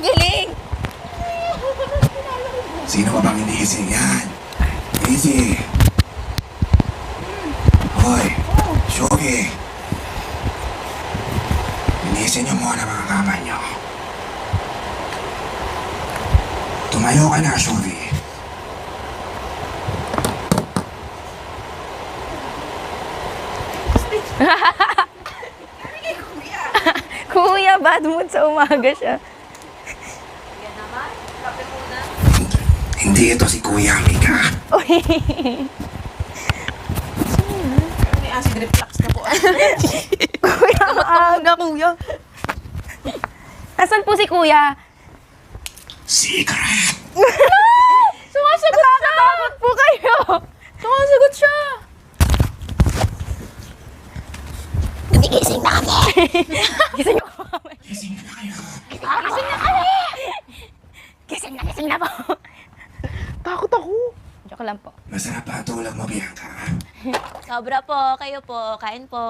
giling! Sino ba bang iniising yan? Easy. Hoy, Shogi. Linisin niyo muna mga kama niyo. Tumayo ka na, Shogi. Kuya, bad mood sa umaga siya. Hindi ito si Kuya Mika. Uy. May acid reflux na po. Kuya, Muna, kuya. asan po si Kuya? Secret! Sumasagot siya! Nakatakot po kayo! Sumasagot siya. Gising na kami! Gising na po kami! Gising na kayo. Gising na kami! Gising na po! Takot ako. Joke lang po. Masarap ba ang tulog mo, Bianca? Sobra po, kayo po, kain po.